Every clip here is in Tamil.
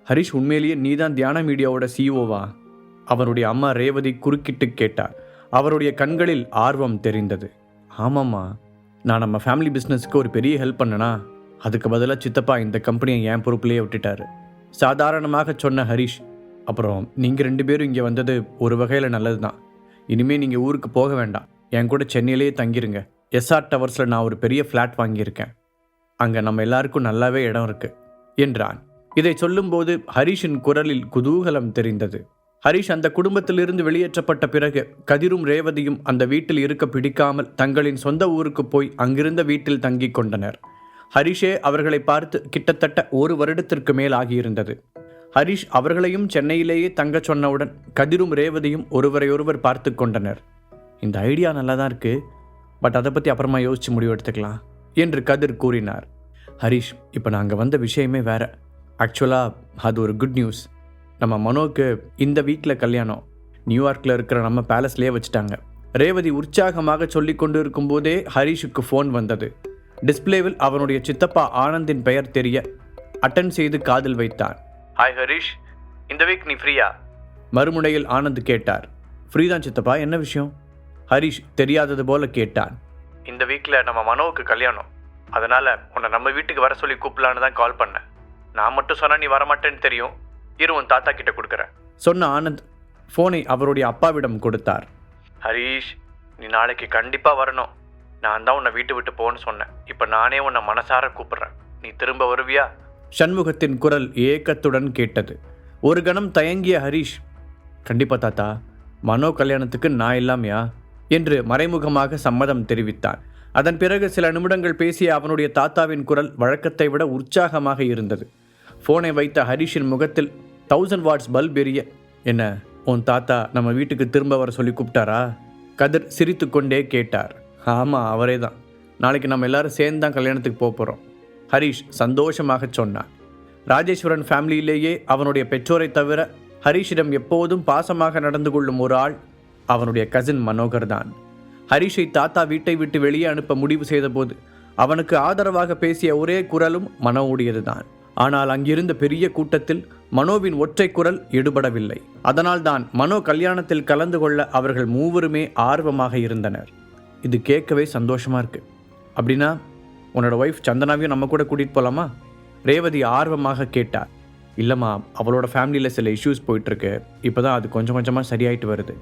ஹரிஷ், உண்மையிலேயே நீதான் தியான மீடியாவோட சிஇஓவா? அவருடைய அம்மா ரேவதி குறுக்கிட்டு கேட்டார். அவருடைய கண்களில் ஆர்வம் தெரிந்தது. ஆமாம்மா, நான் நம்ம ஃபேமிலி பிஸ்னஸ்க்கு ஒரு பெரிய ஹெல்ப் பண்ணனா, அதுக்கு பதிலாக சித்தப்பா இந்த கம்பெனியை என் பொறுப்புலேயே விட்டுட்டாரு. சாதாரணமாக சொன்ன ஹரிஷ், அப்புறம் நீங்கள் 2 பேரும் இங்கே வந்தது ஒரு வகையில் நல்லது தான். இனிமேல் நீங்கள் ஊருக்கு போக வேண்டாம், என் கூட சென்னையிலேயே தங்கிருங்க. எஸ்ஆர் டவர்ஸில் நான் ஒரு பெரிய ஃப்ளாட் வாங்கியிருக்கேன். அங்கே நம்ம எல்லாருக்கும் நல்லாவே இடம் இருக்கு என்றான். இதை சொல்லும்போது ஹரிஷின் குரலில் குதூகலம் தெரிந்தது. ஹரிஷ் அந்த குடும்பத்திலிருந்து வெளியேற்றப்பட்ட பிறகு கதிரும் ரேவதியும் அந்த வீட்டில் இருக்க பிடிக்காமல் தங்களின் சொந்த ஊருக்கு போய் அங்கிருந்த வீட்டில் தங்கிக் கொண்டனர். ஹரிஷே அவர்களை பார்த்து கிட்டத்தட்ட 1 வருடத்திற்கு மேல் ஆகியிருந்தது. ஹரிஷ் அவர்களையும் சென்னையிலேயே தங்கச் சொன்னவுடன் கதிரும் ரேவதியும் ஒருவரையொருவர் பார்த்து கொண்டனர். இந்த ஐடியா நல்லா தான் இருக்கு, பட் அதை பற்றி அப்புறமா யோசிச்சு முடிவு எடுத்துக்கலாம் என்று கதிர் கூறினார். ஹரிஷ், இப்போ நாங்கள் வந்த விஷயமே வேற. ஆக்சுவலாக அது ஒரு குட் நியூஸ். நம்ம மனோவுக்கு இந்த வீக்கில் கல்யாணம். நியூயார்க்கில் இருக்கிற நம்ம பேலஸ்லேயே வச்சுட்டாங்க. ரேவதி உற்சாகமாக சொல்லி கொண்டு இருக்கும்போதே ஹரிஷுக்கு ஃபோன் வந்தது. டிஸ்பிளேவில் அவனுடைய சித்தப்பா ஆனந்தின் பெயர் தெரிய அட்டன் செய்து காதில் வைத்தான். ஹாய் ஹரிஷ், இந்த வீக் நீ ஃப்ரீயா? மறுமுனையில் ஆனந்த் கேட்டார். ஃப்ரீ தான் சித்தப்பா, என்ன விஷயம்? ஹரிஷ் தெரியாதது போல கேட்டான். இந்த வீக்கில் நம்ம மனோவுக்கு கல்யாணம், அதனால் உன்னை நம்ம வீட்டுக்கு வர சொல்லி கூப்பிடலான்னு தான் கால் பண்ணேன். நான் மட்டும் சொன்னால் நீ வரமாட்டேன்னு தெரியும். உன் தாத்தா கிட்ட கொடுக்குறேன் சொன்ன ஆனந்த் ஃபோனை அவருடைய அப்பாவிடம் கொடுத்தார். ஹரீஷ், நீ நாளைக்கு கண்டிப்பாக வரணும். நான் தான் உன்னை வீட்டு விட்டு போன்னு சொன்னேன். இப்போ நானே உன்னை மனசார கூப்பிட்றேன். நீ திரும்ப வருவியா? சண்முகத்தின் குரல் ஏக்கத்துடன் கேட்டது. ஒரு கணம் தயங்கிய ஹரீஷ், கண்டிப்பா தாத்தா, மனோ கல்யாணத்துக்கு நான் இல்லாமையா என்று மறைமுகமாக சம்மதம் தெரிவித்தான். அதன் பிறகு சில நிமிடங்கள் பேசிய அவனுடைய தாத்தாவின் குரல் வழக்கத்தை விட உற்சாகமாக இருந்தது. ஃபோனை வைத்த ஹரிஷின் முகத்தில் 1000 வாட்ஸ் பல்ப் எரிய, என்ன உன் தாத்தா நம்ம வீட்டுக்கு திரும்ப வர சொல்லி கூப்பிட்டாரா? கதிர் சிரித்து கொண்டே கேட்டார். ஆமாம், அவரே தான். நாளைக்கு நம்ம எல்லாரும் சேர்ந்து தான் கல்யாணத்துக்கு போகிறோம் ஹரிஷ் சந்தோஷமாக சொன்னான். ராஜேஸ்வரன் ஃபேமிலியிலேயே அவனுடைய பெற்றோரை தவிர ஹரிஷிடம் எப்போதும் பாசமாக நடந்து கொள்ளும் ஒரு ஆள் அவனுடைய கசின் மனோகர் தான். ஹரிஷை தாத்தா வீட்டை விட்டு வெளியே அனுப்ப முடிவு செய்தபோது அவனுக்கு ஆதரவாக பேசிய ஒரே குரலும் மனோவுடையது தான். ஆனால் அங்கிருந்த பெரிய கூட்டத்தில் மனோவின் ஒற்றை குரல் எடுபடவில்லை. அதனால் தான் மனோ கல்யாணத்தில் கலந்து கொள்ள அவர்கள் மூவருமே ஆர்வமாக இருந்தனர். இது கேட்கவே சந்தோஷமா இருக்கு. அப்படின்னா உன்னோட ஒய்ஃப் சந்தனாவையும் நம்ம கூட கூட்டிகிட்டு போகலாமா? ரேவதி ஆர்வமாக கேட்டார். இல்லைம்மா, அவளோட ஃபேமிலியில் சில இஷ்யூஸ் போயிட்டுருக்கு. இப்போ தான் அது கொஞ்சம் கொஞ்சமாக சரியாயிட்டு வருது.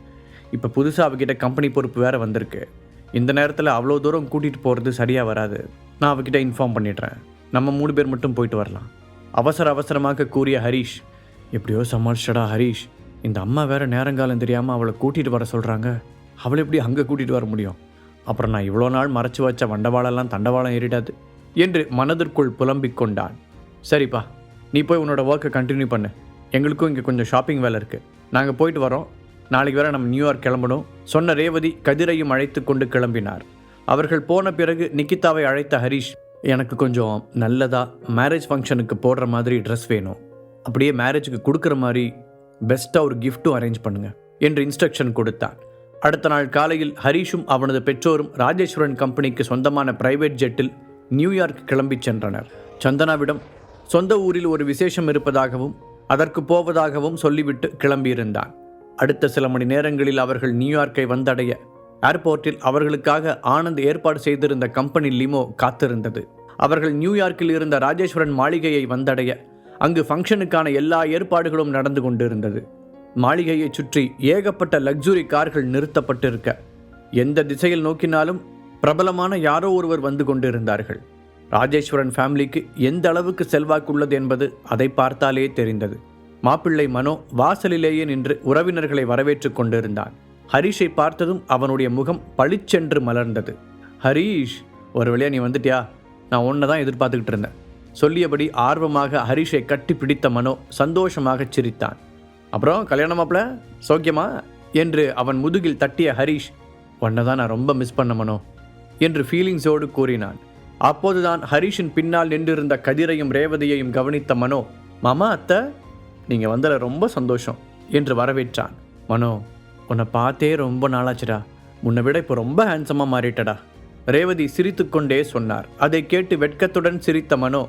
இப்போ புதுசாக அவகிட்ட கம்பெனி பொறுப்பு வேறு வந்திருக்கு. இந்த நேரத்தில் அவ்வளோ தூரம் கூட்டிகிட்டு போகிறது சரியாக வராது. நான் அவகிட்ட இன்ஃபார்ம் பண்ணிடுறேன். நம்ம 3 பேர் மட்டும் போயிட்டு வரலாம் அவசரமாக கூறிய ஹரிஷ், எப்படியோ சமாளிச்சடா ஹரிஷ். இந்த அம்மா வேறு நேரங்காலம் தெரியாமல் அவளை கூட்டிகிட்டு வர சொல்கிறாங்க. அவளை எப்படி அங்கே கூட்டிகிட்டு வர முடியும்? அப்புறம் நான் இவ்வளோ நாள் மறைச்சி வச்ச வண்டவாளெல்லாம் தண்டவாளம் ஏறிடாது என்று மனதிற்குள் புலம்பிக் கொண்டான். சரிப்பா, நீ போய் உன்னோட ஒர்க்கை கண்டினியூ பண்ணு. எங்களுக்கும் இங்கே கொஞ்சம் ஷாப்பிங் வேலை இருக்குது. நாங்கள் போயிட்டு வரோம். நாளைக்கு வேற நம்ம நியூயார்க் கிளம்பணும் சொன்ன ரேவதி கதிரையும் அழைத்து கொண்டு கிளம்பினார். அவர்கள் போன பிறகு நிக்கிதாவை அழைத்த ஹரிஷ், எனக்கு கொஞ்சம் நல்லதாக மேரேஜ் ஃபங்க்ஷனுக்கு போடுற மாதிரி ட்ரெஸ் வேணும். அப்படியே மேரேஜுக்கு கொடுக்குற மாதிரி பெஸ்ட்டாக ஒரு கிஃப்ட்டும் அரேஞ்ச் பண்ணுங்க என்று இன்ஸ்ட்ரக்ஷன் கொடுத்தான். அடுத்த நாள் காலையில் ஹரிஷும் அவனது பெற்றோரும் ராஜேஸ்வரன் கம்பெனிக்கு சொந்தமான பிரைவேட் ஜெட்டில் நியூயார்க் கிளம்பி சென்றனர். சந்தனாவிடம் சொந்த ஊரில் ஒரு விசேஷம் இருப்பதாகவும் அதற்கு போவதாகவும் சொல்லிவிட்டு கிளம்பியிருந்தான். அடுத்த சில மணி நேரங்களில் அவர்கள் நியூயார்க்கை வந்தடைய ஏர்போர்ட்டில் அவர்களுக்காக ஆனந்த் ஏற்பாடு செய்திருந்த கம்பெனி லிமோ காத்திருந்தது. அவர்கள் நியூயார்க்கில் இருந்த ராஜேஸ்வரன் மாளிகையை வந்தடைய அங்கு ஃபங்க்ஷனுக்கான எல்லா ஏற்பாடுகளும் நடந்து கொண்டிருந்தது. மாளிகையை சுற்றி ஏகப்பட்ட லக்ஸுரி கார்கள் நிறுத்தப்பட்டிருக்க எந்த திசையில் நோக்கினாலும் பிரபலமான யாரோ ஒருவர் வந்து கொண்டிருந்தார்கள். ராஜேஸ்வரன் ஃபேமிலிக்கு எந்த அளவுக்கு செல்வாக்குள்ளது என்பது அதை பார்த்தாலே தெரிந்தது. மாப்பிள்ளை மனோ வாசலிலேயே நின்று உறவினர்களை வரவேற்றுக் கொண்டிருந்தான். ஹரிஷை பார்த்ததும் அவனுடைய முகம் பளிச்சென்று மலர்ந்தது. ஹரீஷ், ஒரு வழியா நீ வந்துட்டியா? நான் ஒன்றை தான் எதிர்பார்த்துக்கிட்டு இருந்தேன் சொல்லியபடி ஆர்வமாக ஹரிஷை கட்டி பிடித்த மனோ சந்தோஷமாக சிரித்தான். அப்புறம் கல்யாணம் மாப்பிள்ள சௌக்கியமா என்று அவன் முதுகில் தட்டிய ஹரிஷ், ஒன்றை தான் நான் ரொம்ப மிஸ் பண்ண மனோ என்று ஃபீலிங்ஸோடு கூறினான். அப்போதுதான் ஹரிஷின் பின்னால் நின்றிருந்த கதிரையும் ரேவதியையும் கவனித்த மனோ, மாமா அத்தை நீங்கள் வந்ததில் ரொம்ப சந்தோஷம் என்று வரவேற்றான். மனோ, உன்னை பார்த்தே ரொம்ப நாளாச்சுடா. முன்னை விட இப்போ ரொம்ப ஹேண்ட்ஸமாக மாறிட்டடா ரேவதி சிரித்து கொண்டே சொன்னார். அதை கேட்டு வெட்கத்துடன் சிரித்த மனோ,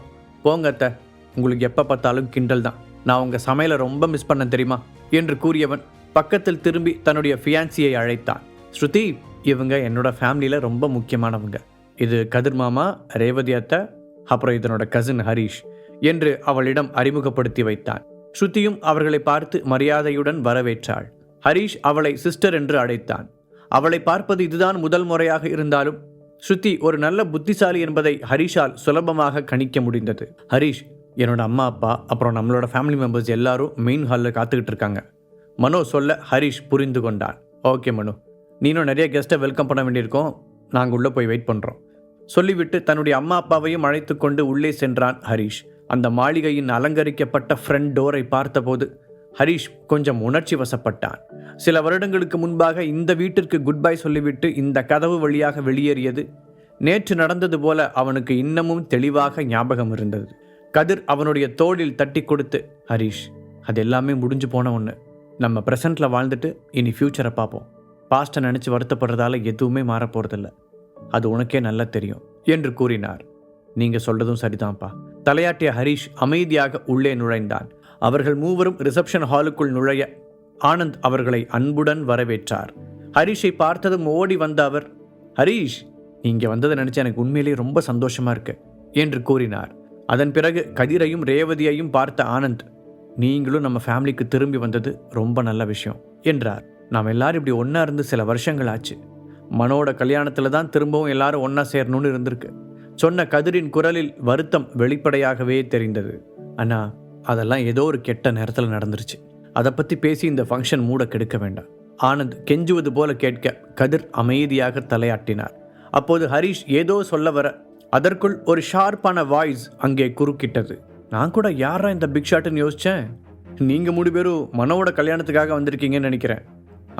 போங்க அத்தை, உங்களுக்கு எப்போ பார்த்தாலும் கிண்டல் தான் நான் உங்கள் சமையலை ரொம்ப மிஸ் பண்ண தெரியுமா என்று கூறியவன் பக்கத்தில் திரும்பி தன்னுடைய ஃபியான்சியை அழைத்தான். ஸ்ருதி, இவங்க என்னோட ஃபேமிலியில் ரொம்ப முக்கியமானவங்க. இது கதிர் மாமா, ரேவதி அத்தை, அப்புறம் இதனோட கசின் ஹரீஷ் என்று அவளிடம் அறிமுகப்படுத்தி வைத்தான். ஸ்ருதியும் அவர்களை பார்த்து மரியாதையுடன் வரவேற்றாள். ஹரீஷ் அவளை சிஸ்டர் என்று அழைத்தான். அவளை பார்ப்பது இதுதான் முதல் முறையாக இருந்தாலும் ஸ்ருதி ஒரு நல்ல புத்திசாலி என்பதை ஹரீஷால் சுலபமாக கணிக்க முடிந்தது. ஹரீஷ், என்னோட அம்மா அப்பா அப்புறம் நம்மளோட ஃபேமிலி மெம்பர்ஸ் எல்லாரும் மெயின் ஹாலில் காத்துக்கிட்டு இருக்காங்க. மனோ சொல்ல ஹரீஷ் புரிந்து கொண்டான். ஓகே மனோ, நீனும் நிறைய கெஸ்ட்டை வெல்கம் பண்ண வேண்டியிருக்கோம், நாங்கள் உள்ளே போய் வெயிட் பண்ணுறோம் சொல்லிவிட்டு தன்னுடைய அம்மா அப்பாவையும் அழைத்து கொண்டு உள்ளே சென்றான் ஹரீஷ். அந்த மாளிகையின் அலங்கரிக்கப்பட்ட ஃப்ரண்ட் டோரை பார்த்தபோது ஹரீஷ் கொஞ்சம் உணர்ச்சி வசப்பட்டான். சில வருடங்களுக்கு முன்பாக இந்த வீட்டிற்கு குட் பை சொல்லிவிட்டு இந்த கதவு வழியாக வெளியேறியது நேற்று நடந்தது போல அவனுக்கு இன்னமும் தெளிவாக ஞாபகம் இருந்தது. கதிர் அவனுடைய தோளில் தட்டி கொடுத்து, ஹரீஷ், அது எல்லாமே முடிஞ்சு போன ஒன்று. நம்ம ப்ரெசண்ட்டில் வாழ்ந்துட்டு இனி ஃப்யூச்சரை பார்ப்போம். பாஸ்ட்டை நினச்சி வருத்தப்படுறதால எதுவுமே மாறப்போகிறதில்ல, அது உனக்கே நல்லா தெரியும் என்று கூறினார். நீங்கள் சொல்கிறதும் சரிதான்ப்பா. தலையாட்டிய ஹரீஷ் அமைதியாக உள்ளே நுழைந்தான். அவர்கள் மூவரும் ரிசப்ஷன் ஹாலுக்குள் நுழைய ஆனந்த் அவர்களை அன்புடன் வரவேற்றார். ஹரீஷை பார்த்ததும் ஓடி வந்த அவர், ஹரீஷ், நீங்கள் வந்ததை நினச்சி எனக்கு உண்மையிலேயே ரொம்ப சந்தோஷமாக இருக்கு என்று கூறினார். அதன் பிறகு கதிரையும் ரேவதியையும் பார்த்த ஆனந்த், நீங்களும் நம்ம ஃபேமிலிக்கு திரும்பி வந்தது ரொம்ப நல்ல விஷயம் என்றார். நாம் எல்லாரும் இப்படி ஒன்றா இருந்து சில வருஷங்கள் ஆச்சு. மனோட கல்யாணத்தில் தான் திரும்பவும் எல்லாரும் ஒன்றா சேரணும்னு இருந்திருக்கு சொன்ன கதிரின் குரலில் வருத்தம் வெளிப்படையாகவே தெரிந்தது. அண்ணா, அதெல்லாம் ஏதோ ஒரு கெட்ட நேரத்தில் நடந்துருச்சு. அதை பற்றி பேசி இந்த ஃபங்க்ஷன் மூட கெடுக்க வேண்டாம். ஆனந்த் கெஞ்சுவது போல கேட்க கதிர் அமைதியாக தலையாட்டினார். அப்போது ஹரீஷ் ஏதோ சொல்ல வர அதற்குள் ஒரு ஷார்ப்பான வாய்ஸ் அங்கே குறுக்கிட்டது. நான் கூட யாரா இந்த பிக் ஷாட்டுன்னு யோசித்தேன். நீங்கள் 3 பேரும் மனோட கல்யாணத்துக்காக வந்திருக்கீங்கன்னு நினைக்கிறேன்.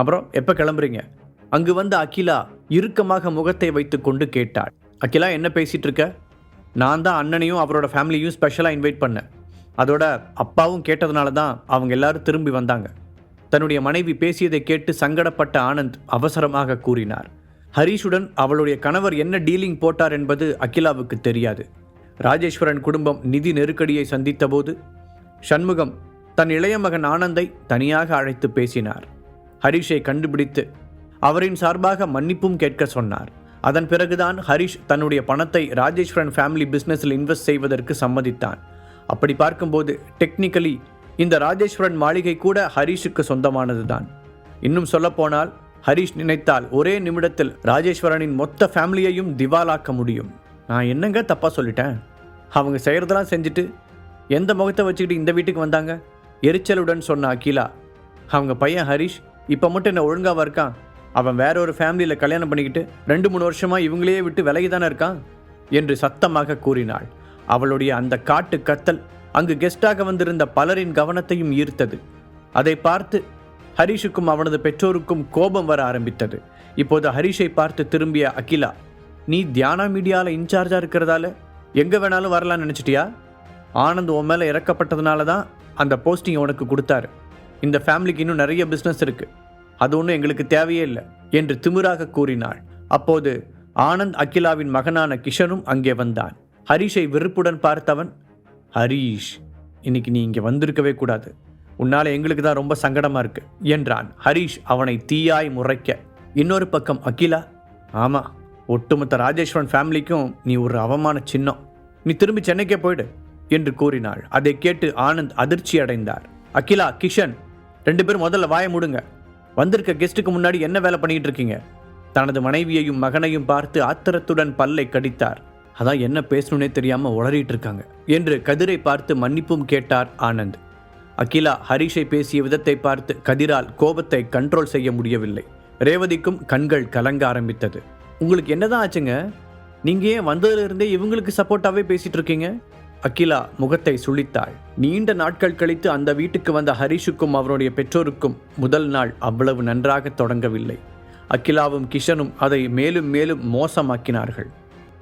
அப்புறம் எப்போ கிளம்புறீங்க? அங்கு வந்த அகிலா இறுக்கமாக முகத்தை வைத்து கொண்டு கேட்டாள். அகிலா, என்ன பேசிகிட்டு இருக்க? நான் தான் அண்ணனையும் அவரோட ஃபேமிலியும் ஸ்பெஷலாக இன்வைட் பண்ணேன். அதோட அப்பாவும் கேட்டதுனால தான் அவங்க எல்லாரும் திரும்பி வந்தாங்க. தன்னுடைய மனைவி பேசியதை கேட்டு சங்கடப்பட்ட ஆனந்த் அவசரமாக கூறினார். ஹரீஷுடன் அவளுடைய கணவர் என்ன டீலிங் போட்டார் என்பது அகிலாவுக்கு தெரியாது. ராஜேஸ்வரன் குடும்பம் நிதி நெருக்கடியை சந்தித்த போது சண்முகம் தன் இளைய மகன் ஆனந்தை தனியாக அழைத்து பேசினார். ஹரீஷை கண்டுபிடித்து அவரின் சார்பாக மன்னிப்பும் கேட்க சொன்னார். அதன் பிறகுதான் ஹரீஷ் தன்னுடைய பணத்தை ராஜேஸ்வரன் ஃபேமிலி பிஸ்னஸில் இன்வெஸ்ட் செய்வதற்கு சம்மதித்தான். அப்படி பார்க்கும்போது டெக்னிக்கலி இந்த ராஜேஸ்வரன் மாளிகை கூட ஹரீஷுக்கு சொந்தமானது தான். இன்னும் சொல்லப்போனால் ஹரீஷ் நினைத்தால் ஒரே நிமிடத்தில் ராஜேஸ்வரனின் மொத்த ஃபேமிலியையும் திவாலாக்க முடியும். நான் என்னங்க தப்பாக சொல்லிட்டேன்? அவங்க செய்கிறதெல்லாம் செஞ்சுட்டு எந்த முகத்தை வச்சுக்கிட்டு இந்த வீட்டுக்கு வந்தாங்க? எரிச்சலுடன் சொன்ன அகிலா, அவங்க பையன் ஹரீஷ் இப்போ மட்டும் என்ன ஒழுங்காக இருக்கான்? அவன் வேற ஒரு ஃபேமிலியில் கல்யாணம் பண்ணிக்கிட்டு 2-3 வருஷமாக இவங்களையே விட்டு விலகி தானே இருக்கான் என்று சத்தமாக கூறினாள். அவளுடைய அந்த காட்டு கத்தல் அங்கு கெஸ்டாக வந்திருந்த பலரின் கவனத்தையும் ஈர்த்தது. அதை பார்த்து ஹரீஷுக்கும் அவனது பெற்றோருக்கும் கோபம் வர ஆரம்பித்தது. இப்போது ஹரீஷை பார்த்து திரும்பிய அகிலா, நீ தியானா மீடியாவில் இன்சார்ஜாக இருக்கிறதால எங்கே வேணாலும் வரலான்னு நினச்சிட்டியா? ஆனந்த் உன் மேலே இறக்கப்பட்டதுனால தான் அந்த போஸ்டிங் உனக்கு கொடுத்தாரு. இந்த ஃபேமிலிக்கு இன்னும் நிறைய பிஸ்னஸ் இருக்குது, அது ஒன்றும் எங்களுக்கு தேவையே இல்லை என்று திமிராக கூறினாள். அப்போது ஆனந்த் அகிலாவின் மகனான கிஷனும் அங்கே வந்தான். ஹரீஷை வெறுப்புடன் பார்த்தவன், ஹரீஷ், இன்னைக்கு நீ இங்கே வந்திருக்கவே கூடாது, உன்னால் எங்களுக்கு தான் ரொம்ப சங்கடமாக இருக்கு என்றான். ஹரீஷ் அவனை தீயாய் முறைக்க, இன்னொரு பக்கம் அகிலா, ஆமாம், ஒட்டுமொத்த ராஜேஸ்வரன் ஃபேமிலிக்கும் நீ ஒரு அவமான சின்னம், நீ திரும்பி சென்னைக்கே போயிடு என்று கூறினாள். அதை கேட்டு ஆனந்த் அதிர்ச்சி அடைந்தார். அகிலா, கிஷன், 2 பேரும் முதல்ல வாய மூடுங்க. வந்திருக்க கெஸ்ட்டுக்கு முன்னாடி என்ன வேலை பண்ணிட்டு இருக்கீங்க? தனது மனைவியையும் மகனையும் பார்த்து ஆத்திரத்துடன் பல்லை கடித்தார். அதான் என்ன பேசணுன்னே தெரியாமல் உளறிட்டு இருக்காங்க என்று கதிரை பார்த்து மன்னிப்பும் கேட்டார் ஆனந்த். அகிலா ஹரீஷை பேசிய விதத்தை பார்த்து கதிரால் கோபத்தை கண்ட்ரோல் செய்ய முடியவில்லை. ரேவதிக்கும் கண்கள் கலங்க ஆரம்பித்தது. உங்களுக்கு என்னதான் ஆச்சுங்க? நீங்கள் ஏன் வந்ததிலிருந்தே இவங்களுக்கு சப்போர்ட்டாகவே பேசிட்டு இருக்கீங்க? அகிலா முகத்தை சுளித்தாள். நீண்ட நாட்கள் கழித்து அந்த வீட்டுக்கு வந்த ஹரீஷுக்கும் அவருடைய பெற்றோருக்கும் முதல் நாள் அவ்வளவு நன்றாக தொடங்கவில்லை. அகிலாவும் கிஷனும் அதை மேலும் மேலும் மோசமாக்கினார்கள்.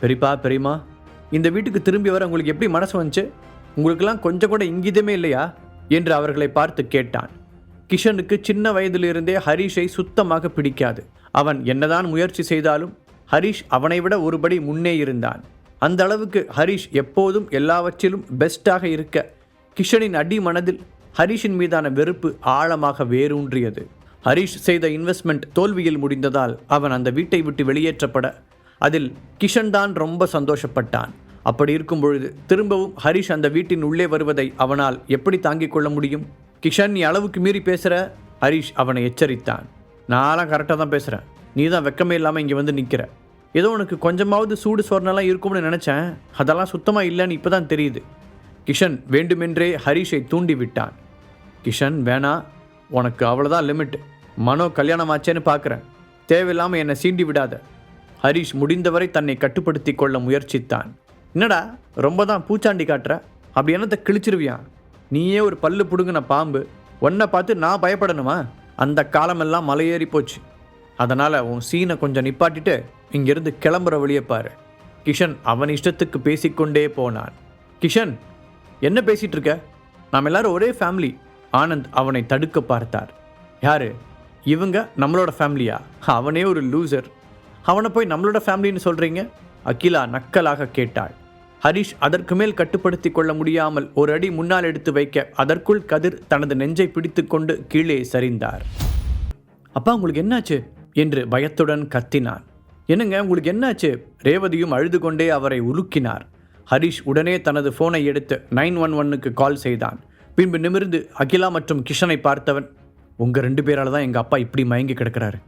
பெரியப்பா, பெரியம்மா, இந்த வீட்டுக்கு திரும்பி வர உங்களுக்கு எப்படி மனசு வந்துச்சு? உங்களுக்கெல்லாம் கொஞ்சம் கூட இங்கிதமே இல்லையா என்று அவர்களை பார்த்து கேட்டான். கிஷனுக்கு சின்ன வயதிலிருந்தே ஹரீஷை சுத்தமாக பிடிக்காது. அவன் என்னதான் முயற்சி செய்தாலும் ஹரீஷ் அவனை விட ஒருபடி முன்னே இருந்தான். அந்த அளவுக்கு ஹரீஷ் எப்போதும் எல்லாவற்றிலும் பெஸ்டாக இருக்க கிஷனின் அடி மனதில் ஹரிஷின் மீதான வெறுப்பு ஆழமாக வேரூன்றியது. ஹரிஷ் செய்த இன்வெஸ்ட்மெண்ட் தோல்வியில் முடிந்ததால் அவன் அந்த வீட்டை விட்டு வெளியேற்றப்பட அதில் கிஷன் தான் ரொம்ப சந்தோஷப்பட்டான். அப்படி இருக்கும் பொழுது திரும்பவும் ஹரிஷ் அந்த வீட்டின் உள்ளே வருவதை அவனால் எப்படி தாங்கிக் கொள்ள முடியும்? கிஷன், நீ அளவுக்கு மீறி பேசுகிற. ஹரிஷ் அவனை எச்சரித்தான். நான்லாம் கரெக்டாக தான் பேசுகிறேன், நீ தான் வெக்கமே இல்லாமல் இங்கே வந்து நிற்கிற. ஏதோ உனக்கு கொஞ்சமாவது சூடு சொரணெல்லாம் இருக்கும்னு நினச்சேன், அதெல்லாம் சுத்தமாக இல்லைன்னு இப்போ தான் தெரியுது. கிஷன் வேண்டுமென்றே ஹரிஷை தூண்டி விட்டான். கிஷன், வேணா, உனக்கு அவ்வளோதான் லிமிட். மனோ கல்யாணமாச்சேன்னு பார்க்குறேன், தேவையில்லாமல் என்னை சீண்டி விடாத. ஹரிஷ் முடிந்தவரை தன்னை கட்டுப்படுத்தி கொள்ள முயற்சித்தான். என்னடா ரொம்ப தான் பூச்சாண்டி காட்டுற, அப்படி என்னத்தை கிழிச்சிருவியான்? நீயே ஒரு பல்லு பிடுங்கின பாம்பு, ஒன்றை பார்த்து நான் பயப்படணுமா? அந்த காலமெல்லாம் மலையேறி போச்சு. அதனால் உன் சீனை கொஞ்சம் நிப்பாட்டிட்டு இங்கிருந்து கிளம்புற வழியை பாரு. கிஷன் அவன் இஷ்டத்துக்கு பேசிக்கொண்டே போனான். கிஷன், என்ன பேசிகிட்டு இருக்க? நாம் எல்லாரும் ஒரே ஃபேமிலி. ஆனந்த் அவனை தடுக்க பார்த்தார். யாரு இவங்க? நம்மளோட ஃபேமிலியா? அவனே ஒரு லூசர், அவனை போய் நம்மளோட ஃபேமிலின்னு சொல்கிறீங்க? அகிலா நக்கலாக கேட்டாள். ஹரிஷ் அதற்கு மேல் கட்டுப்படுத்தி கொள்ள முடியாமல் ஒரு அடி முன்னால் எடுத்து வைக்க அதற்குள் கதிர் தனது நெஞ்சை பிடித்து கொண்டு கீழே சரிந்தார். அப்பா, உங்களுக்கு என்னாச்சு என்று பயத்துடன் கத்தினான். என்னங்க உங்களுக்கு என்னாச்சு? ரேவதியும் அழுது கொண்டே அவரை உலுக்கினார். ஹரிஷ் உடனே தனது ஃபோனை எடுத்து 911க்கு கால் செய்தான். பின்பு நிமிர்ந்து அகிலா மற்றும் கிஷனை பார்த்தவன், உங்கள் 2 பேரால் தான் எங்கள் அப்பா இப்படி மயங்கி கிடக்கிறாரு.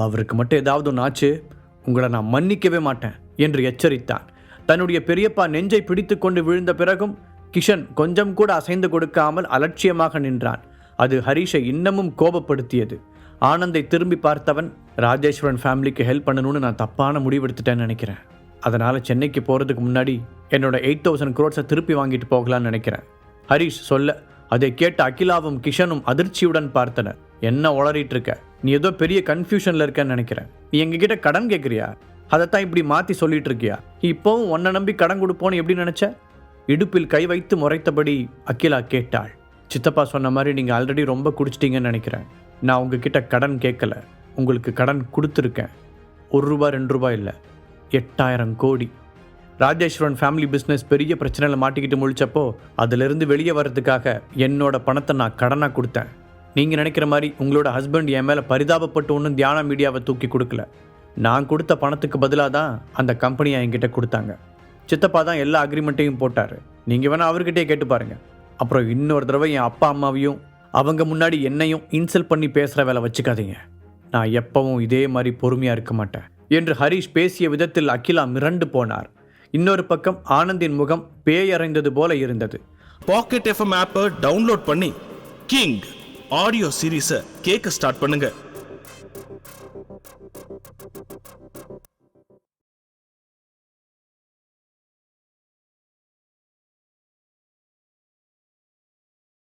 அவருக்கு மட்டும் ஏதாவது ஒன்று ஆச்சு, உங்களை நான் மன்னிக்கவே மாட்டேன் என்று எச்சரித்தான். தன்னுடைய பெரியப்பா நெஞ்சை பிடித்து கொண்டு விழுந்த பிறகும் கிஷன் கொஞ்சம் கூட அசைந்து கொடுக்காமல் அலட்சியமாக நின்றான். அது ஹரிஷை இன்னமும் கோபப்படுத்தியது. ஆனந்தை திரும்பி பார்த்தவன், ராஜேஸ்வரன் ஃபேமிலிக்கு ஹெல்ப் பண்ணணும்னு நான் தப்பான முடிவெடுத்துட்டேன்னு நினைக்கிறேன். அதனால் சென்னைக்கு போகிறதுக்கு முன்னாடி என்னோட 8000 crores திருப்பி வாங்கிட்டு போகலான்னு நினைக்கிறேன். ஹரிஷ் சொல்ல அதை கேட்ட அகிலாவும் கிஷனும் அதிர்ச்சியுடன் பார்த்தனர். என்ன உளறிட்டு இருக்க? நீ ஏதோ பெரிய கன்ஃபியூஷனில் இருக்கன்னு நினைக்கிறேன். நீ எங்ககிட்ட கடன் கேட்குறியா? அதைத்தான் இப்படி மாற்றி சொல்லிட்டு இருக்கியா? இப்போவும் உன்னை நம்பி கடன் கொடுப்போன்னு எப்படி நினச்ச? இடுப்பில் கை வைத்து முறைத்தபடி அகிலா கேட்டாள். சித்தப்பா சொன்ன மாதிரி நீங்கள் ஆல்ரெடி ரொம்ப குடிச்சிட்டிங்கன்னு நினைக்கிறேன். நான் உங்ககிட்ட கடன் கேட்கல, உங்களுக்கு கடன் கொடுத்துருக்கேன். 1 ரூபா 2 ரூபாய் இல்லை, 8000 கோடி. ராஜேஸ்வரன் ஃபேமிலி பிஸ்னஸ் பெரிய பிரச்சனையில் மாட்டிக்கிட்டு முழிச்சப்போ அதிலிருந்து வெளியே வர்றதுக்காக என்னோட பணத்தை நான் கடனாக கொடுத்தேன். நீங்கள் நினைக்கிற மாதிரி உங்களோட ஹஸ்பண்ட் என் மேலே பரிதாபப்பட்டு ஒன்றும் தியானா மீடியாவை தூக்கி கொடுக்கல. நான் கொடுத்த பணத்துக்கு பதிலாக தான் அந்த கம்பெனியை என்கிட்ட கொடுத்தாங்க. சித்தப்பா தான் எல்லா அக்ரிமெண்ட்டையும் போட்டார். நீங்கள் வேணால் அவர்கிட்டே கேட்டு பாருங்கள். அப்புறம் இன்னொரு தடவை என் அப்பா அம்மாவையும் அவங்க முன்னாடி என்னையும் இன்சல்ட் பண்ணி பேசுகிற வேலை வச்சுக்காதீங்க. நான் எப்பவும் இதே மாதிரி பொறுமையாக இருக்க மாட்டேன் என்று ஹரிஷ் பேசிய விதத்தில் அகிலா மிரண்டு போனார். இன்னொரு பக்கம் ஆனந்தின் முகம் பேயறைந்தது போல இருந்தது. பாக்கெட் FM ஆப்பை டவுன்லோட் பண்ணி கிங் ஆடியோ சீரீஸை கேட்க ஸ்டார்ட் பண்ணுங்க.